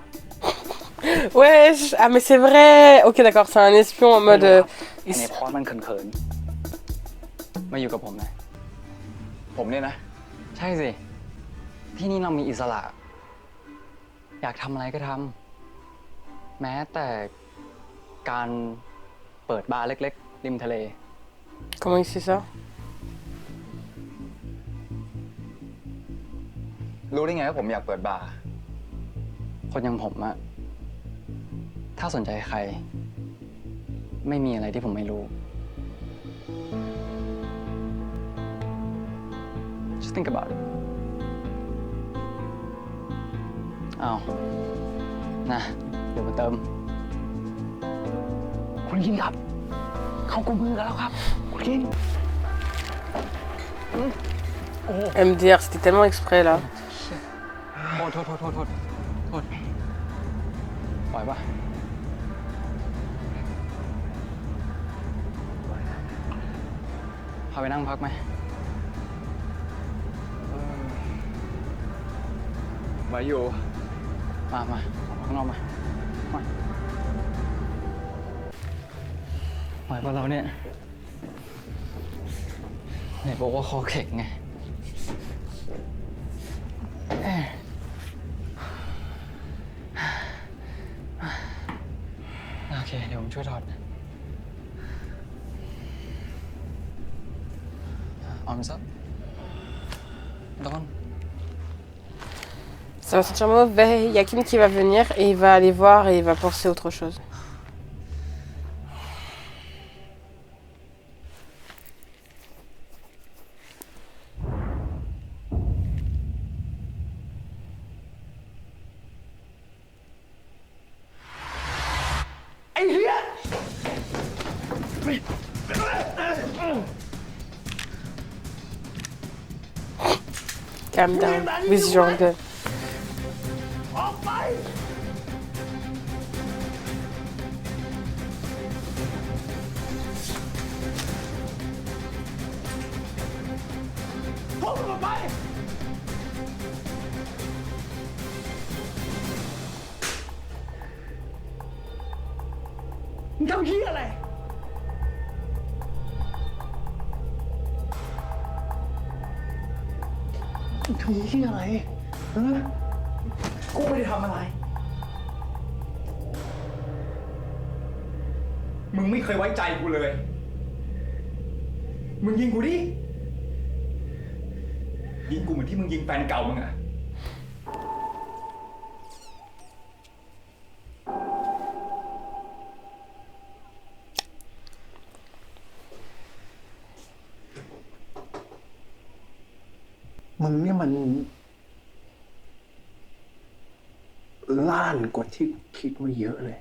Wesh, ah mais c'est vrai. Ok d'accord, c'est un espion en mode...
ไอ้ในพอชมันเขินๆมาอยู่กับผมนะ
ผมเนี่ยนะ
ใช่สิ ที่นี่เรามีอิสระ อยากทำอะไรก็ทำ แม้แต่การ เปิดบาร์เล็กๆริมทะเล
Comment il sait ça?
รู้ได้ไงว่าผมอยากเปิดบาร์
คนอย่างผมอะถ้าสนใจใคร ไม่มีอะไรที่ผมไม่รู้ Just think about it อ้าวนะเดี๋ยวมาเติม
คุณยินครับ เข้ากลุ่มมือกันแล้วครับ คุณยิน
MDR, c'était tellement exprès là.
โทษปล่อยปะพาไปนั่งพักไหม
มาอยู่
มาข้างนอกมาไหวปะเราเนี่ยไหนบอกว่าคอแข็งไงโอเค เดี๋ยวผมช่วยถอดarms up Drone
Ça va sentir mauvais. Il y a Kim qui va venir et il va aller voir et il va penser autre chose. Calm down with your gun.
ออกไปพวกมึงออกไปมึงทำเหี้ยอะไรมึงทำเหี้ยอะไรฮะกูไม่ได้ทำอะไร
มึงไม่เคยไว้ใจกูเลย มึงยิงกูดิ ยิงกูเหมือนที่มึงยิงแฟนเก่ามึงอะ
มึงเนี่ยมันล้านกว่าที่คิดไว้เยอะเลย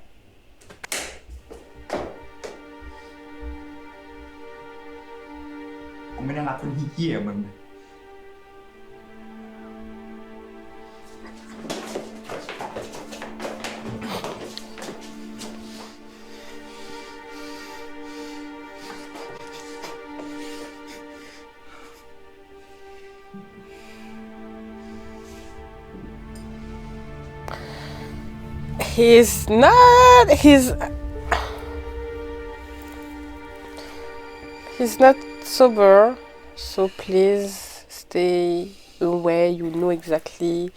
กูไม่ได้รักคนเหี้ยๆมึง
He's not sober, so please stay away. You know exactly.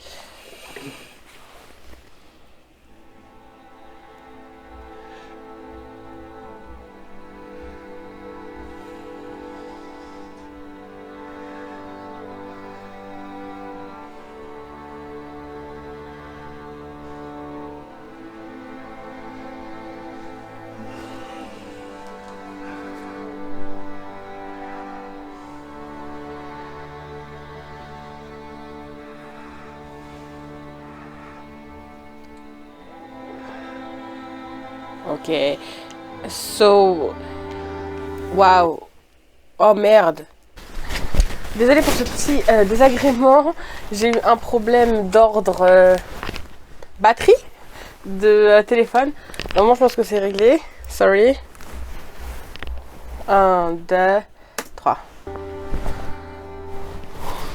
Ok. So. Waouh. Oh merde. Désolée pour ce petit désagrément. J'ai eu un problème d'ordre batterie de téléphone. Normalement, je pense que c'est réglé. Sorry. 1, 2, 3.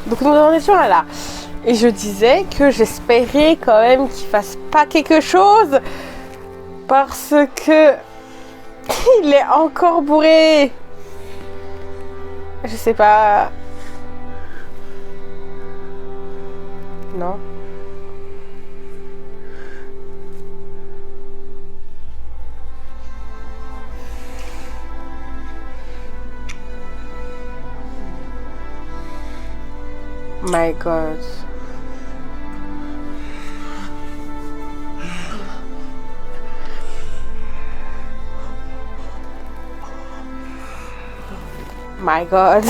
Donc nous en étions là. Et je disais que j'espérais quand même qu'il fasse pas quelque chose. Parce que il est encore bourré. Je sais pas. Non. My God. My God.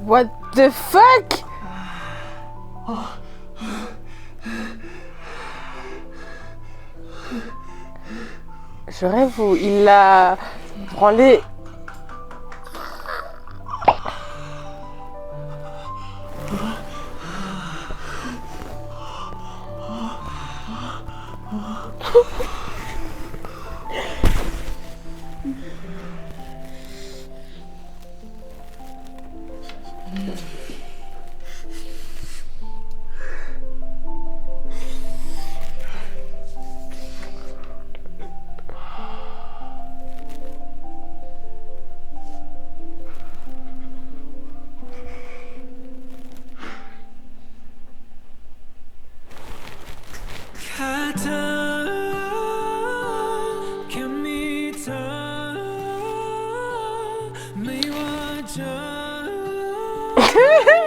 What the fuck? Je rêve où il l'a branlé.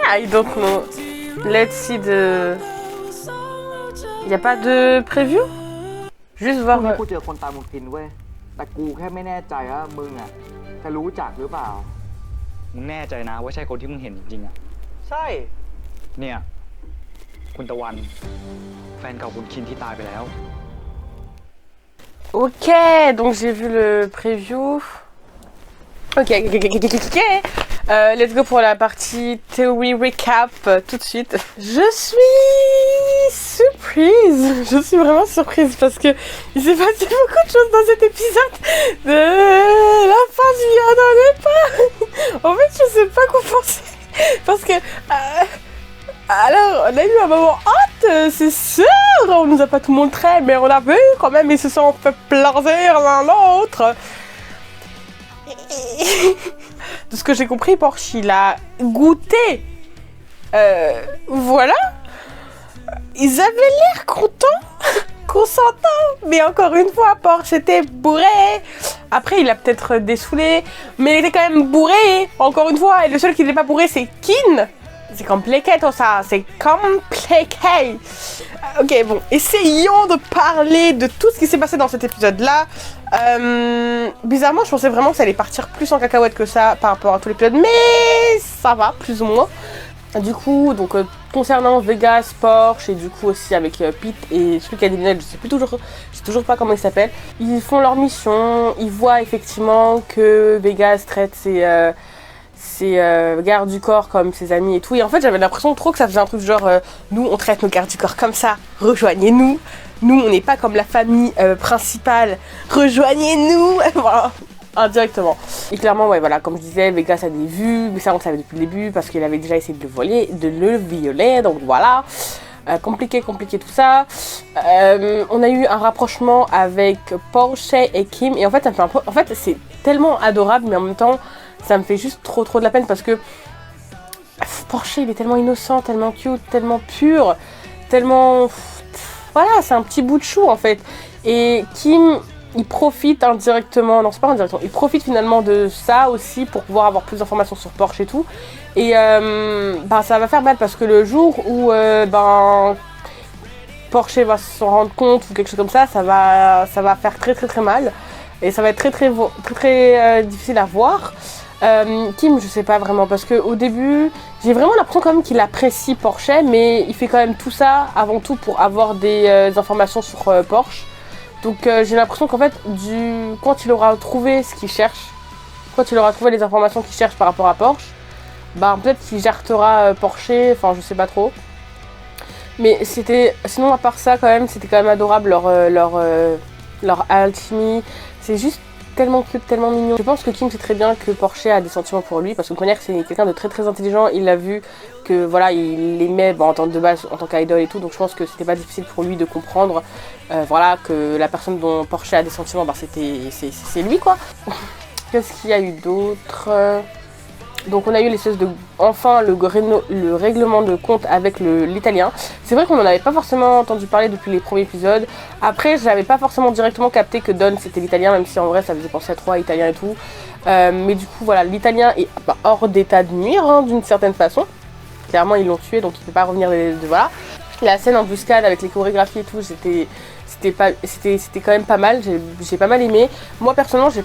I don't know. Let's see the... Il n'y a pas de preview? Juste voir...
กูเจอคนตามมึงกินเว้ย แต่กูแค่ไม่แน่ใจว่ามึงอ่ะจะรู้จักหรือเปล่า
มึงแน่ใจนะว่าใช่คนที่มึงเห็นจริงๆอ่ะ
ใช่
เนี่ย คุณตะวัน แฟนเก่าคุณคินที่ตายไปแล้ว
Ok, donc j'ai vu le preview. Ok. Let's go pour la partie theory recap tout de suite. Je suis surprise. Je suis vraiment surprise parce que il s'est passé beaucoup de choses dans cet épisode. De la fin du départ. En fait, je sais pas quoi penser parce que alors on a eu un moment hot, c'est sûr. On nous a pas tout montré, mais on a vu quand même. Ils se sont fait plaisir l'un l'autre. De ce que j'ai compris, Porsche, il a goûté. Voilà. Ils avaient l'air contents, consentants. Mais encore une fois, Porsche était bourré. Après, il a peut-être dessoulé. Mais il était quand même bourré. Encore une fois. Et le seul qui n'était pas bourré, c'est Kin. C'est compliqué tout ça. C'est compliqué. Ok, bon. Essayons de parler de tout ce qui s'est passé dans cet épisode-là. Bizarrement, je pensais vraiment que ça allait partir plus en cacahuète que ça par rapport à tout l'épisode, mais ça va, plus ou moins. Du coup, donc concernant Vegas, Porsche et du coup aussi avec Pete et celui qui a des lunettes, je sais toujours pas comment il s'appelle. Ils font leur mission, ils voient effectivement que Vegas traite ses gardes du corps comme ses amis et tout. Et en fait, j'avais l'impression trop que ça faisait un truc genre nous on traite nos gardes du corps comme ça, rejoignez-nous. Nous, on n'est pas comme la famille principale. Rejoignez-nous. Voilà, indirectement. Et clairement, ouais, voilà, comme je disais, Vegas a des vues, mais ça on le savait depuis le début parce qu'il avait déjà essayé de le violer, donc voilà. Compliqué tout ça. On a eu un rapprochement avec Porsche et Kim, et en fait, ça me fait un peu... En fait, c'est tellement adorable, mais en même temps, ça me fait juste trop de la peine parce que Porsche, il est tellement innocent, tellement cute, tellement pur, tellement... Voilà, c'est un petit bout de chou en fait. Et Kim, il profite indirectement, non c'est pas indirectement, il profite finalement de ça aussi pour pouvoir avoir plus d'informations sur Porsche et tout. Et ça va faire mal parce que le jour où Porsche va s'en rendre compte ou quelque chose comme ça, ça va faire très mal. Et ça va être très difficile à voir. Kim, je sais pas vraiment parce que au début, j'ai vraiment l'impression quand même qu'il apprécie Porsche, mais il fait quand même tout ça avant tout pour avoir des informations sur Porsche. Donc j'ai l'impression qu'en fait, quand il aura trouvé ce qu'il cherche, quand il aura trouvé les informations qu'il cherche par rapport à Porsche, peut-être qu'il gérera Porsche, enfin je sais pas trop. Mais sinon à part ça quand même, c'était quand même adorable leur alchimie. C'est juste tellement cute, tellement mignon. Je pense que Kim sait très bien que Porsche a des sentiments pour lui parce que de manière c'est quelqu'un de très très intelligent. Il a vu que voilà, il l'aimait en tant de base en tant qu'idole et tout, donc je pense que c'était pas difficile pour lui de comprendre voilà, que la personne dont Porsche a des sentiments, bah, c'est lui quoi. Qu'est-ce qu'il y a eu d'autre? Donc on a eu l'espèce de, enfin le règlement de compte avec l'italien. C'est vrai qu'on n'en avait pas forcément entendu parler depuis les premiers épisodes. Après j'avais pas forcément directement capté que Don c'était l'italien, même si en vrai ça faisait penser à 3 italiens et tout. Mais du coup voilà, l'italien est hors d'état de nuire hein, d'une certaine façon. Clairement ils l'ont tué donc il peut pas revenir voilà. La scène embuscade avec les chorégraphies et tout, c'était quand même pas mal, j'ai pas mal aimé. Moi personnellement j'ai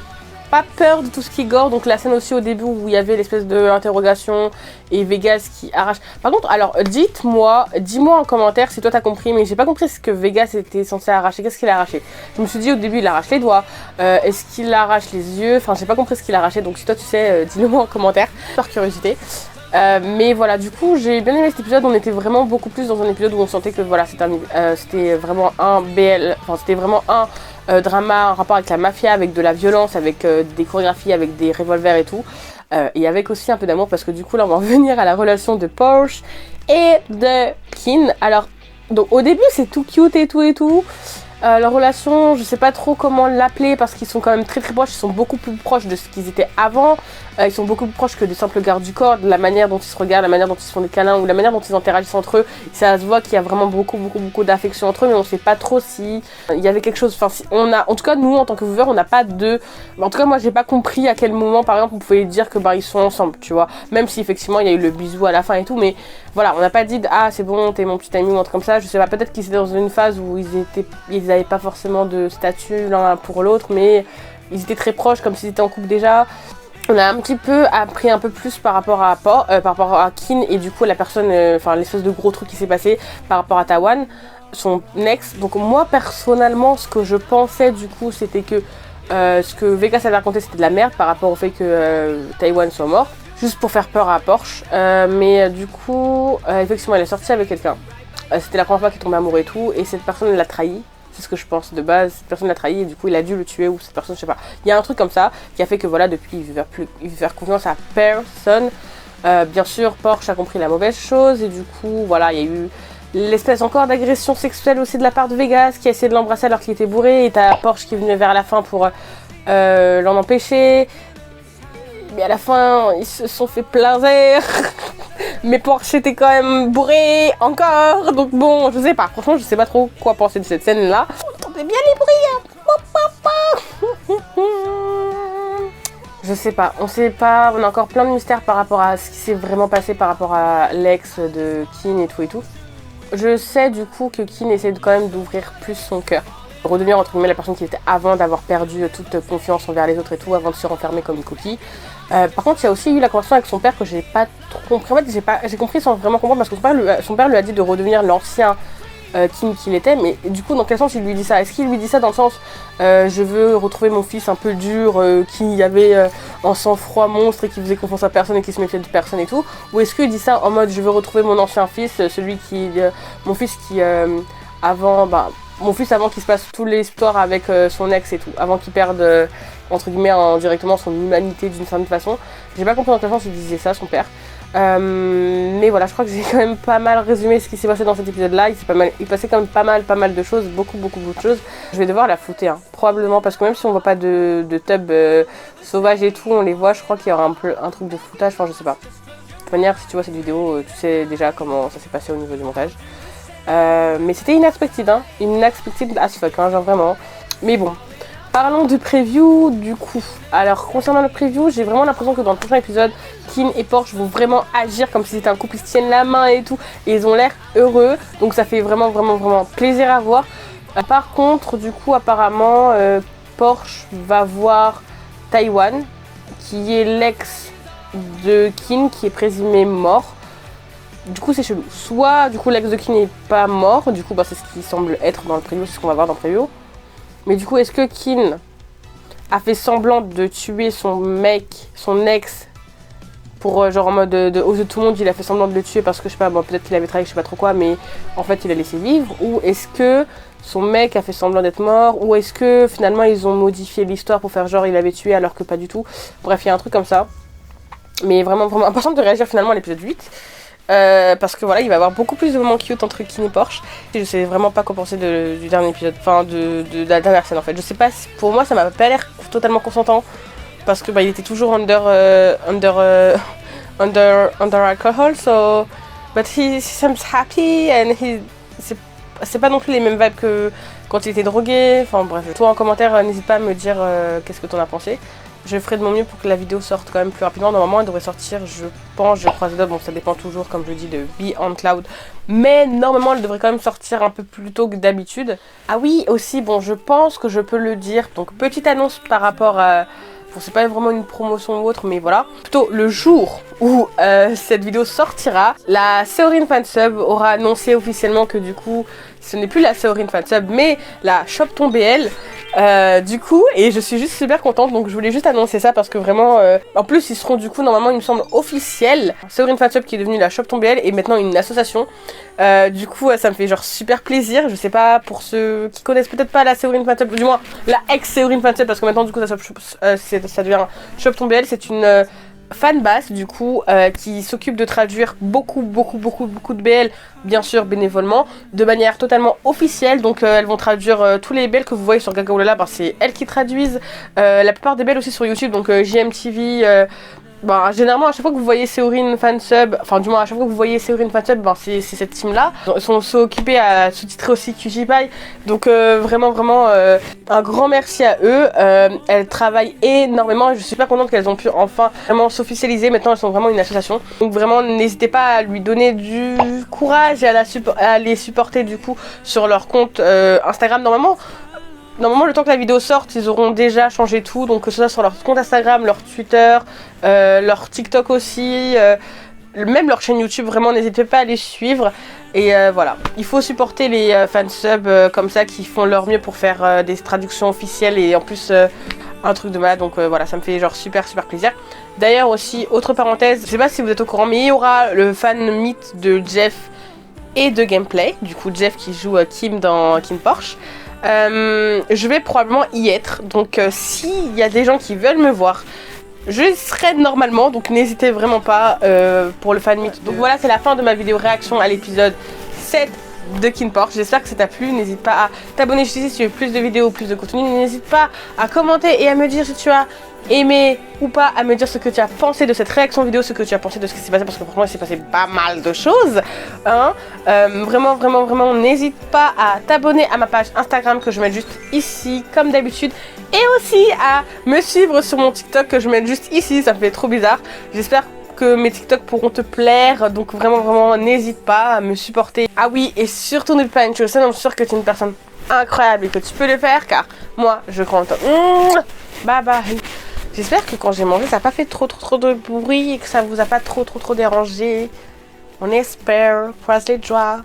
pas peur de tout ce qui est gore, donc la scène aussi au début où il y avait l'espèce de interrogation et Vegas qui arrache. Par contre, alors dis-moi en commentaire si toi t'as compris, mais j'ai pas compris ce que Vegas était censé arracher. Qu'est-ce qu'il a arraché? Je me suis dit au début il arrache les doigts, est-ce qu'il arrache les yeux? Enfin j'ai pas compris ce qu'il arrachait, donc si toi tu sais, dis-le moi en commentaire, par curiosité. Mais voilà, du coup j'ai bien aimé cet épisode. On était vraiment beaucoup plus dans un épisode où on sentait que voilà c'était vraiment un BL, enfin c'était vraiment un drama en rapport avec la mafia, avec de la violence, avec des chorégraphies, avec des revolvers et tout, et avec aussi un peu d'amour parce que du coup là on va revenir à la relation de Porsche et de Kin. Alors donc au début c'est tout cute et tout. Leur relation, je sais pas trop comment l'appeler parce qu'ils sont quand même très très proches, ils sont beaucoup plus proches de ce qu'ils étaient avant, ils sont beaucoup plus proches que des simples gardes du corps, de la manière dont ils se regardent, la manière dont ils se font des câlins ou la manière dont ils interagissent entre eux. Ça se voit qu'il y a vraiment beaucoup d'affection entre eux, mais on sait pas trop si il y avait quelque chose, enfin si on a, en tout cas nous en tant que viewer on n'a pas de, en tout cas moi j'ai pas compris à quel moment par exemple on pouvait dire que bah ils sont ensemble, tu vois, même si effectivement il y a eu le bisou à la fin et tout, mais voilà, on n'a pas dit ah c'est bon t'es mon petit ami ou un truc comme ça, je sais pas, peut-être qu'ils étaient dans une phase où ils avaient pas forcément de statut l'un pour l'autre, mais ils étaient très proches comme s'ils étaient en couple déjà. On a un petit peu appris un peu plus par rapport à Kin et du coup la personne, enfin l'espèce de gros truc qui s'est passé par rapport à Taïwan, son ex. Donc moi personnellement ce que je pensais du coup c'était que ce que Vegas avait raconté c'était de la merde par rapport au fait que Taïwan soit mort, juste pour faire peur à Porsche, mais du coup effectivement elle est sortie avec quelqu'un, c'était la première fois qu'il tombait amoureux et tout, et cette personne l'a trahi. C'est ce que je pense de base, cette personne l'a trahi et du coup il a dû le tuer, ou cette personne, je sais pas. Il y a un truc comme ça qui a fait que voilà, depuis il veut faire confiance à personne. Bien sûr, Porsche a compris la mauvaise chose et du coup voilà, il y a eu l'espèce encore d'agression sexuelle aussi de la part de Vegas qui a essayé de l'embrasser alors qu'il était bourré, et t'as Porsche qui est venu vers la fin pour l'en empêcher. Mais à la fin, ils se sont fait plaisir. Mais Porsche était quand même bourré encore. Donc bon, je sais pas. Franchement, je sais pas trop quoi penser de cette scène-là. On entendait bien les bruits. Je sais pas. On sait pas. On a encore plein de mystères par rapport à ce qui s'est vraiment passé par rapport à l'ex de Kin et tout. Je sais du coup que Kin essaie quand même d'ouvrir plus son cœur. Redevenir entre guillemets la personne qui était avant, d'avoir perdu toute confiance envers les autres et tout, avant de se renfermer comme une coquille. Par contre il y a aussi eu la conversation avec son père que j'ai pas trop compris. En fait j'ai compris sans vraiment comprendre parce que son père lui a dit de redevenir l'ancien Kin qu'il était, mais du coup dans quel sens il lui dit ça? Est-ce qu'il lui dit ça dans le sens je veux retrouver mon fils un peu dur, qui avait un sang-froid monstre et qui faisait confiance à personne et qui se méfiait de personne et tout, ou est-ce qu'il dit ça en mode je veux retrouver mon ancien fils, celui qui mon fils qui mon fils avant qu'il se passe toute l'histoire avec son ex et tout, avant qu'il perde entre guillemets indirectement son humanité d'une certaine façon. J'ai pas compris dans quel sens il disait ça, son père. Mais voilà, je crois que j'ai quand même pas mal résumé ce qui s'est passé dans cet épisode là. Il passait quand même pas mal de choses, beaucoup de choses. Je vais devoir la flouter, hein, probablement, parce que même si on voit pas de tub sauvage et tout, on les voit, je crois qu'il y aura un truc de floutage, enfin je sais pas. De toute manière, si tu vois cette vidéo, tu sais déjà comment ça s'est passé au niveau du montage. Mais c'était inexpected, hein, inexpected as fuck, hein, genre vraiment. Mais bon, parlons de preview du coup. Alors concernant le preview, j'ai vraiment l'impression que dans le prochain épisode, Kin et Porsche vont vraiment agir comme si c'était un couple, ils se tiennent la main et tout, et ils ont l'air heureux, donc ça fait vraiment plaisir à voir. Par contre, du coup apparemment, Porsche va voir Taïwan, qui est l'ex de Kin, qui est présumé mort. Du coup c'est chelou, soit du coup l'ex de Kin n'est pas mort, du coup bah, c'est ce qui semble être dans le preview, c'est ce qu'on va voir dans le preview. Mais du coup est-ce que Kin a fait semblant de tuer son mec, son ex, pour genre en mode aux yeux de tout le monde il a fait semblant de le tuer parce que je sais pas, bon, peut-être qu'il avait travaillé je sais pas trop quoi, mais en fait il a laissé vivre, ou est-ce que son mec a fait semblant d'être mort, ou est-ce que finalement ils ont modifié l'histoire pour faire genre il avait tué alors que pas du tout. Bref, il y a un truc comme ça, mais vraiment important de réagir finalement à l'épisode 8. Parce que voilà, il va y avoir beaucoup plus de moments cute entre Kin et Porsche. Et je sais vraiment pas quoi penser du dernier épisode, enfin de la dernière scène en fait. Je sais pas, pour moi ça m'a pas l'air totalement consentant parce que bah, il était toujours under alcohol, so but he seems happy and c'est pas non plus les mêmes vibes que quand il était drogué. Enfin bref, toi en commentaire n'hésite pas à me dire qu'est-ce que t'en as pensé. Je ferai de mon mieux pour que la vidéo sorte quand même plus rapidement. Normalement, elle devrait sortir, je pense, je croise les doigts. Bon, ça dépend toujours, comme je dis, de Be On Cloud. Mais normalement, elle devrait quand même sortir un peu plus tôt que d'habitude. Ah oui, aussi, bon, je pense que je peux le dire. Donc, petite annonce par rapport à... Bon, c'est pas vraiment une promotion ou autre, mais voilà. Plutôt, le jour où cette vidéo sortira, la Séorine Fansub aura annoncé officiellement que du coup, ce n'est plus la Séorine Fansub, mais la Shopton BL. Du coup, et je suis juste super contente, donc je voulais juste annoncer ça parce que vraiment, en plus ils seront du coup normalement il me semble officiels. Séorine Fansub qui est devenue la Shopton BL est maintenant une association. Du coup ça me fait genre super plaisir. Je sais pas, pour ceux qui connaissent peut-être pas la Séorine Fansub, du moins la ex-Séorine Fansub, parce que maintenant du coup ça devient Shopton BL, c'est une fanbase du coup qui s'occupe de traduire beaucoup de BL, bien sûr bénévolement, de manière totalement officielle. Donc elles vont traduire tous les BL que vous voyez sur Gaga-Oulala, bah, c'est elles qui traduisent la plupart des BL aussi sur YouTube, donc JMTV. Bah, généralement à chaque fois que vous voyez Séorine Fansub, enfin du moins à chaque fois que vous voyez Séorine Fansub, ben, c'est cette team là. Ils sont occupés à sous-titrer aussi QGPie. Donc vraiment un grand merci à eux. Elles travaillent énormément et je suis super contente qu'elles ont pu enfin vraiment s'officialiser. Maintenant elles sont vraiment une association. Donc vraiment n'hésitez pas à lui donner du courage et à les supporter du coup sur leur compte Instagram. Normalement, le temps que la vidéo sorte, ils auront déjà changé tout, donc que ce soit sur leur compte Instagram, leur Twitter, leur TikTok aussi, même leur chaîne YouTube. Vraiment, n'hésitez pas à les suivre. Et voilà, il faut supporter les fansubs comme ça qui font leur mieux pour faire des traductions officielles et en plus un truc de malade. Donc voilà, ça me fait genre super plaisir. D'ailleurs aussi, autre parenthèse, je sais pas si vous êtes au courant, mais il y aura le fan meet de Jeff et de Gameplay. Du coup, Jeff qui joue Kim dans Kin Porsche. Je vais probablement y être, donc s'il y a des gens qui veulent me voir, je serai normalement, donc n'hésitez vraiment pas pour le fan meet. Donc voilà, c'est la fin de ma vidéo réaction à l'épisode 7 de Kin Porsche. J'espère que ça t'a plu. N'hésite pas à t'abonner si tu veux plus de vidéos, plus de contenu. N'hésite pas à commenter et à me dire si tu as aimé ou pas, à me dire ce que tu as pensé de cette réaction vidéo, ce que tu as pensé de ce qui s'est passé, parce que franchement il s'est passé pas mal de choses, hein. Vraiment n'hésite pas à t'abonner à ma page Instagram que je mets juste ici comme d'habitude, et aussi à me suivre sur mon TikTok que je mets juste ici. Ça me fait trop bizarre. J'espère que mes TikTok pourront te plaire, donc vraiment n'hésite pas à me supporter. Ah oui, et surtout n'oublie pas une chose, je suis sûre que tu es une personne incroyable et que tu peux le faire, car moi je crois en toi. Bye bye. J'espère que quand j'ai mangé, ça n'a pas fait trop de bruit et que ça vous a pas trop dérangé. On espère. Croise les doigts.